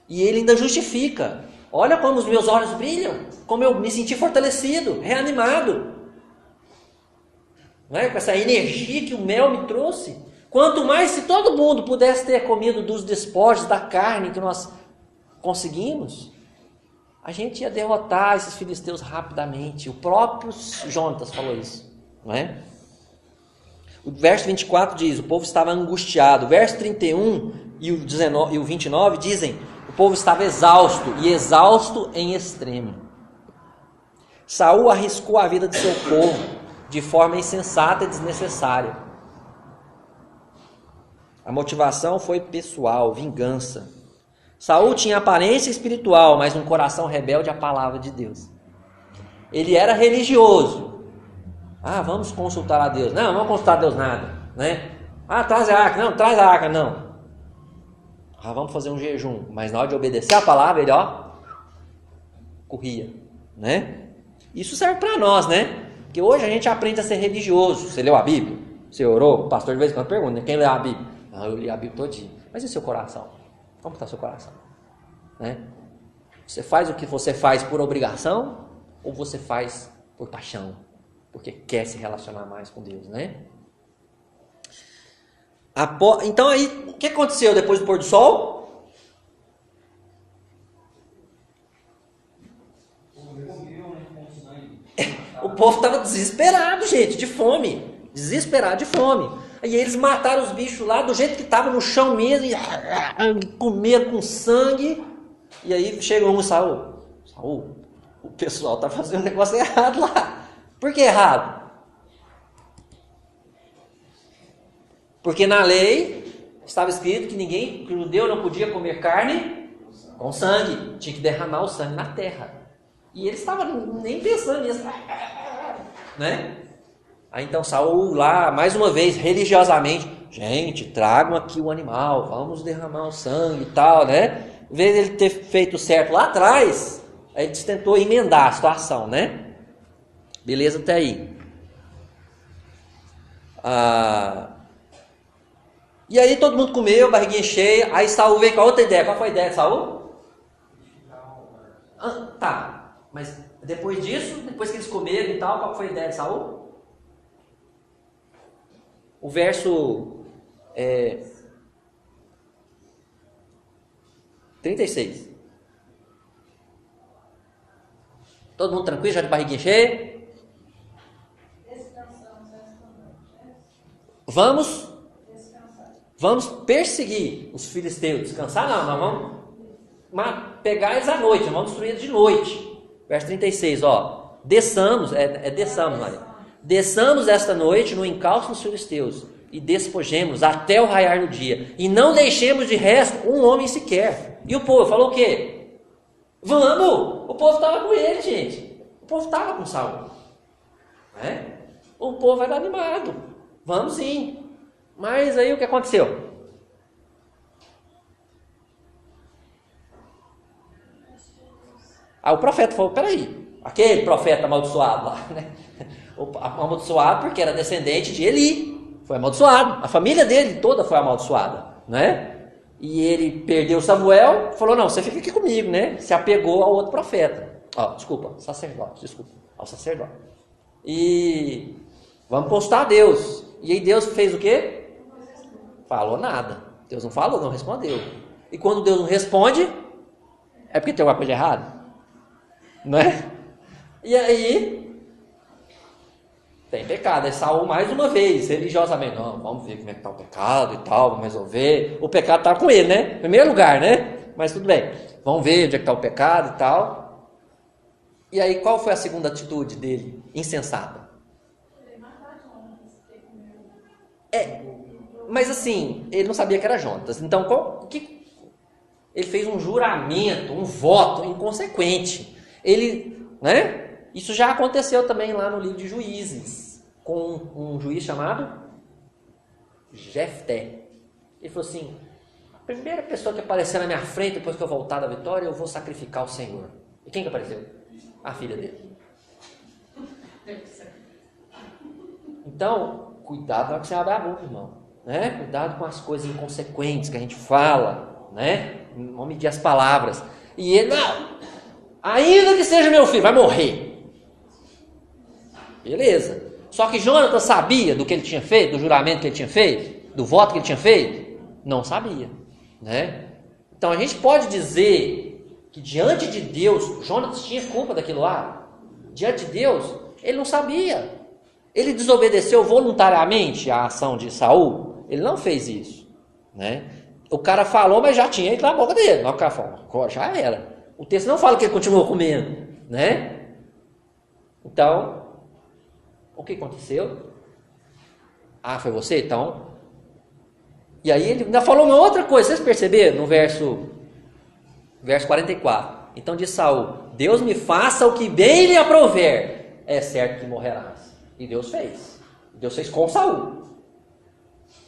E ele ainda justifica. Olha como os meus olhos brilham. Como eu me senti fortalecido, reanimado. Não é? Com essa energia que o mel me trouxe. Quanto mais se todo mundo pudesse ter comido dos despojos da carne que nós conseguimos, a gente ia derrotar esses filisteus rapidamente. O próprio Jonatas falou isso, não é? O verso 24 diz: o povo estava angustiado. O verso 31 e o 29 dizem: o povo estava exausto, e exausto em extremo. Saul arriscou a vida de seu povo de forma insensata e desnecessária. A motivação foi pessoal, vingança. Saul tinha aparência espiritual, mas um coração rebelde à palavra de Deus. Ele era religioso. Vamos consultar a Deus. Não, vamos consultar a Deus nada, né? Traz a arca. Não, traz a arca, não. Vamos fazer um jejum. Mas na hora de obedecer a palavra, ele, corria, né? Isso serve para nós, né? Porque hoje a gente aprende a ser religioso. Você leu a Bíblia? Você orou? O pastor de vez em quando pergunta, né? Quem leu a Bíblia? Eu li a Bíblia todinha. Mas e seu coração? Como está seu coração? Né? Você faz o que você faz por obrigação ou você faz por paixão? Porque quer se relacionar mais com Deus, né? Então aí, o que aconteceu depois do pôr do sol? O povo estava desesperado, gente, de fome. Desesperado de fome. Aí eles mataram os bichos lá do jeito que estava no chão mesmo, e comeram com sangue. E aí chegou um Saul, o pessoal está fazendo um negócio errado lá. Por que errado? Porque na lei estava escrito que o judeu não podia comer carne com sangue, tinha que derramar o sangue na terra. E eles estavam nem pensando nisso, né? Aí então Saul lá, mais uma vez, religiosamente, gente, tragam aqui o animal, vamos derramar o sangue e tal, né? Em vez de ele ter feito certo lá atrás, aí ele tentou emendar a situação, né? Beleza até aí. E aí todo mundo comeu, barriguinha cheia, aí Saul veio com a outra ideia. Qual foi a ideia de Saul? Tá, mas depois disso, depois que eles comeram e tal, qual foi a ideia de Saul? O verso 36. Todo mundo tranquilo, já de barriguinha cheia? Vamos perseguir os filisteus. Descansar não, nós vamos pegar eles à noite, nós vamos destruir eles de noite. Verso 36, desçamos, desçamos, Maria. Desçamos esta noite no encalço dos filisteus e despojemos até o raiar do dia, e não deixemos de resto um homem sequer. E o povo falou o quê? Vamos! O povo estava com ele, gente. O povo estava com Saul, né? O povo era animado. Vamos sim. Mas aí o que aconteceu? Aí o profeta falou, peraí, aquele profeta amaldiçoado lá, né? Amaldiçoado porque era descendente de Eli, foi amaldiçoado, a família dele toda foi amaldiçoada, né? E ele perdeu Samuel, falou, não, você fica aqui comigo, né? Se apegou ao outro profeta, sacerdote, ao sacerdote. E vamos postar a Deus. E aí Deus fez o quê? Falou nada. Deus não falou, não respondeu. E quando Deus não responde, é porque tem alguma coisa errada, não é? E aí tem pecado. Aí Saul mais uma vez, religiosamente, não, vamos ver como é que está o pecado e tal, vamos resolver. O pecado está com ele, né? Em primeiro lugar, né? Mas tudo bem, vamos ver onde é que está o pecado e tal. E aí qual foi a segunda atitude dele? Insensata. Mas assim, ele não sabia que era Jonatas. Então, ele fez um juramento, um voto inconsequente. Ele, né? Isso já aconteceu também lá no livro de Juízes, com um juiz chamado Jefté. Ele falou assim, a primeira pessoa que aparecer na minha frente depois que eu voltar da vitória, eu vou sacrificar o Senhor. E quem que apareceu? A filha dele. Então, cuidado na hora que você abre a boca, irmão. Né? Cuidado com as coisas inconsequentes que a gente fala, né? Vamos medir as palavras. E ele, não, ainda que seja meu filho, vai morrer. Beleza. Só que Jonatas sabia do que ele tinha feito, do juramento que ele tinha feito, do voto que ele tinha feito? Não sabia, né? Então a gente pode dizer que diante de Deus, Jonatas tinha culpa daquilo lá. Diante de Deus, ele não sabia. Ele desobedeceu voluntariamente à ação de Saul? Ele não fez isso, né? O cara falou, mas já tinha ido na boca dele. O cara falou, já era. O texto não fala que ele continuou comendo, né? Então, o que aconteceu? Ah, foi você? Então... E aí ele ainda falou uma outra coisa, vocês perceberam? No verso 44. Então diz Saul, Deus me faça o que bem lhe aprouver, é certo que morrerás. E Deus fez. Deus fez com Saul.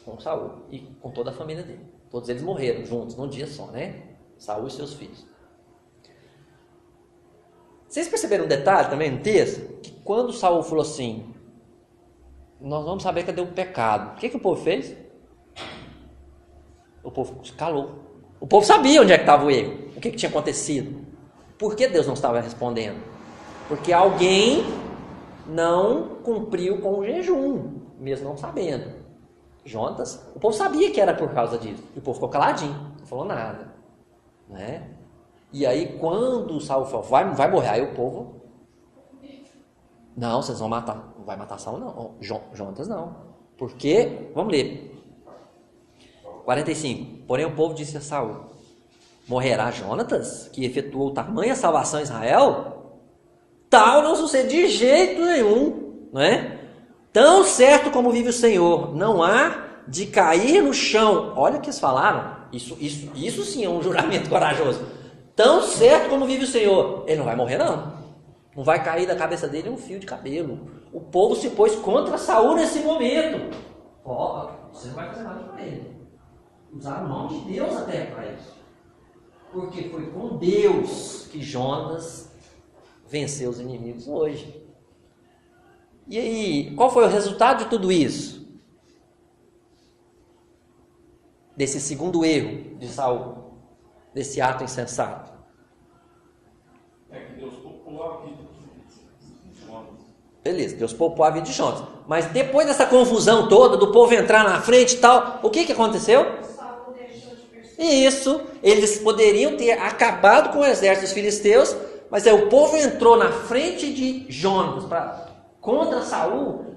Com Saul e com toda a família dele. Todos eles morreram juntos, num dia só, né? Saul e seus filhos. Vocês perceberam um detalhe também no texto? Que quando Saul falou assim, nós vamos saber cadê o pecado. O que o povo fez? O povo se calou. O povo sabia onde é que estava o erro. O que tinha acontecido. Por que Deus não estava respondendo? Porque alguém não cumpriu com o jejum, mesmo não sabendo. Jonatas, o povo sabia que era por causa disso. E o povo ficou caladinho, não falou nada, né? E aí quando Saul falou, vai morrer, aí o povo, não, vocês vão matar, não vai matar Saul não, Jonatas não. Por quê? Vamos ler. 45. Porém o povo disse a Saul, morrerá Jonatas, que efetuou tamanha salvação em Israel? Tal não sucede de jeito nenhum, não é? Tão certo como vive o Senhor, não há de cair no chão. Olha o que eles falaram. Isso sim é um juramento corajoso. Tão certo como vive o Senhor. Ele não vai morrer, não. Não vai cair da cabeça dele um fio de cabelo. O povo se pôs contra Saul nesse momento. Você não vai fazer nada com ele. Usaram o nome de Deus até para isso. Porque foi com Deus que Jonas venceu os inimigos hoje. E aí, qual foi o resultado de tudo isso? Desse segundo erro de Saul, desse ato insensato. É que Deus poupou a vida de Jonas. Beleza, Deus poupou a vida de Jonas. Mas depois dessa confusão toda, do povo entrar na frente e tal, o que aconteceu? Isso, eles poderiam ter acabado com o exército dos filisteus, mas aí o povo entrou na frente de Jonas contra Saul.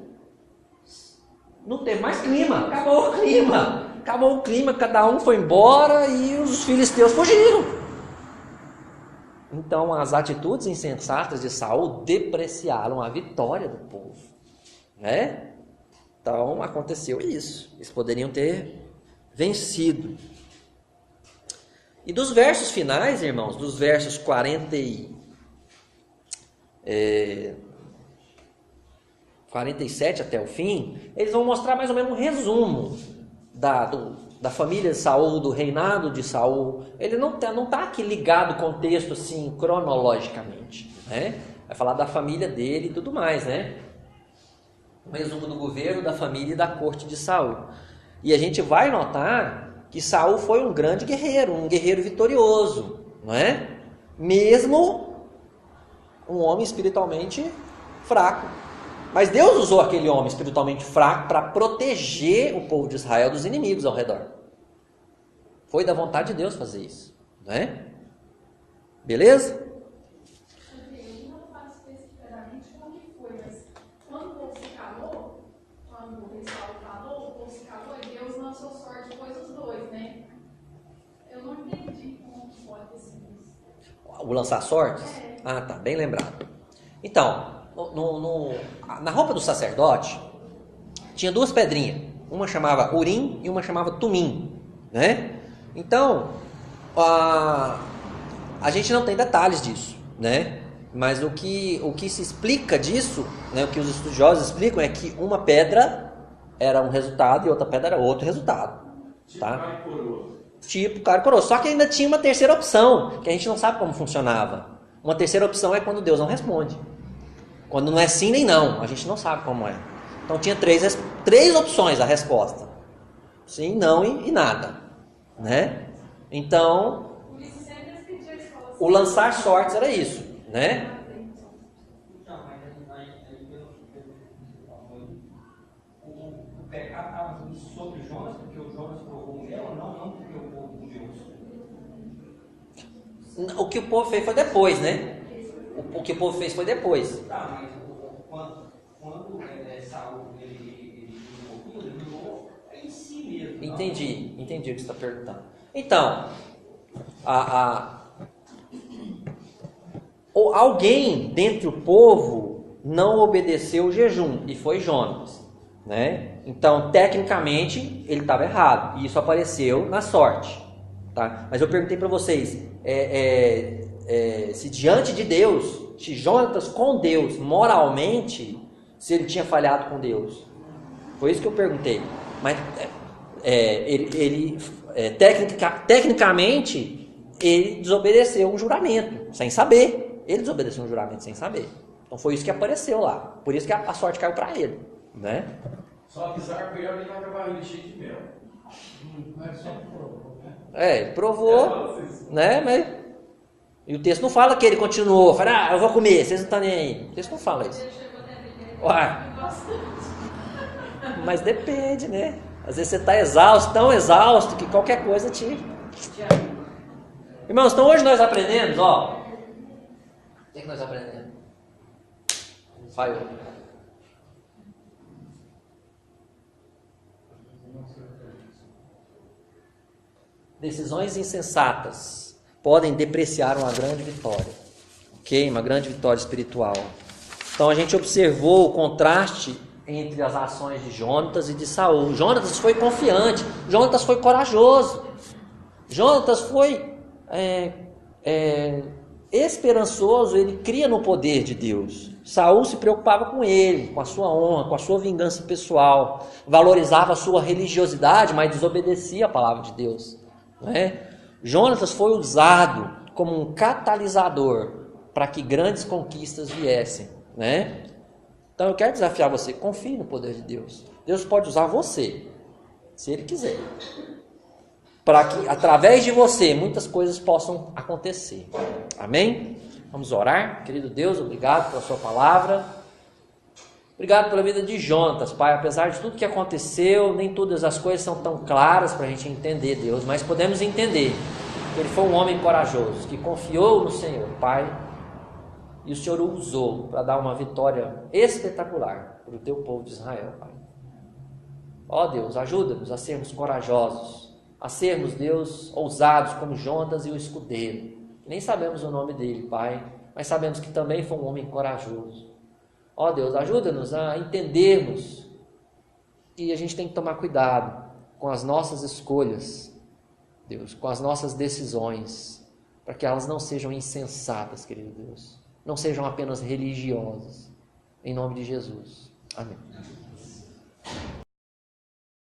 Não teve mais clima, acabou o clima, cada um foi embora e os filisteus fugiram. Então as atitudes insensatas de Saul depreciaram a vitória do povo, né? Então aconteceu isso, eles poderiam ter vencido. E dos versos finais, irmãos, dos versos 47 até o fim, eles vão mostrar mais ou menos um resumo da família de Saul, do reinado de Saul. Ele não tá aqui ligado com o texto assim, cronologicamente, né? Vai falar da família dele e tudo mais, né? Um resumo do governo, da família e da corte de Saul. E a gente vai notar que Saul foi um grande guerreiro, um guerreiro vitorioso, não é? Mesmo um homem espiritualmente fraco. Mas Deus usou aquele homem espiritualmente fraco para proteger o povo de Israel dos inimigos ao redor. Foi da vontade de Deus fazer isso, não é? Beleza? Eu não faço especificamente como que foi, mas quando o povo se calou, quando o rei Saul falou, o povo se calou e Deus lançou sorte depois dos dois, né? Eu não entendi como que pode ter sido isso. O lançar sortes? É. Ah, tá, bem lembrado. Então, na roupa do sacerdote, tinha duas pedrinhas. Uma chamava Urim e uma chamava Tumim, né? Então, a gente não tem detalhes disso, né? Mas o que se explica disso, né, o que os estudiosos explicam é que uma pedra era um resultado e outra pedra era outro resultado. Tá? Cara e coroa. Tipo cara e coroa. Só que ainda tinha uma terceira opção, que a gente não sabe como funcionava. Uma terceira opção é quando Deus não responde. Quando não é sim nem não, a gente não sabe como é. Então tinha três opções a resposta. Sim, não e nada, né? Então, o lançar sortes era isso, né? Então, mas o pecado estava sobre Jonas, porque o Jonas provou ela, ou não porque o povo comeu. O que o povo fez foi depois, né? O que o povo fez foi depois. Tá, mas quando Saul ele virou em si mesmo. Entendi o que você está perguntando. Então, alguém dentre o povo não obedeceu o jejum, e foi Jonas, né? Então, tecnicamente, ele estava errado, e isso apareceu na sorte, tá? Mas eu perguntei para vocês, se diante de Deus, se Jonas com Deus, moralmente, se ele tinha falhado com Deus. Foi isso que eu perguntei. Mas tecnicamente, ele desobedeceu um juramento, sem saber. Ele desobedeceu um juramento sem saber. Então foi isso que apareceu lá. Por isso que a sorte caiu para ele, né? Só que Isaac veio ali com a barriga cheia de mel. Ele provou, né? Mas... E o texto não fala que ele continuou, fala, eu vou comer, vocês não estão nem aí. O texto não fala isso. Mas depende, né? Às vezes você está exausto, tão exausto, que qualquer coisa te... Irmãos, então hoje nós aprendemos, ó. O que nós aprendemos? Falhou. Decisões insensatas podem depreciar uma grande vitória, ok? Uma grande vitória espiritual. Então a gente observou o contraste entre as ações de Jonatas e de Saul. Jonatas foi confiante, Jonatas foi corajoso, Jonatas foi esperançoso, ele cria no poder de Deus. Saul se preocupava com ele, com a sua honra, com a sua vingança pessoal, valorizava a sua religiosidade, mas desobedecia a palavra de Deus, né? Jonatas foi usado como um catalisador para que grandes conquistas viessem, né? Então eu quero desafiar você, confie no poder de Deus. Deus pode usar você, se Ele quiser, para que através de você muitas coisas possam acontecer. Amém? Vamos orar. Querido Deus, obrigado pela sua palavra. Obrigado pela vida de Jonatas, Pai. Apesar de tudo que aconteceu, nem todas as coisas são tão claras para a gente entender, Deus, mas podemos entender que ele foi um homem corajoso, que confiou no Senhor, Pai, e o Senhor o usou para dar uma vitória espetacular para o teu povo de Israel, Pai. Ó Deus, ajuda-nos a sermos corajosos, a sermos, Deus, ousados como Jonatas e o escudeiro. Nem sabemos o nome dele, Pai, mas sabemos que também foi um homem corajoso. Ó Deus, ajuda-nos a entendermos que a gente tem que tomar cuidado com as nossas escolhas, Deus, com as nossas decisões, para que elas não sejam insensatas, querido Deus, não sejam apenas religiosas. Em nome de Jesus. Amém.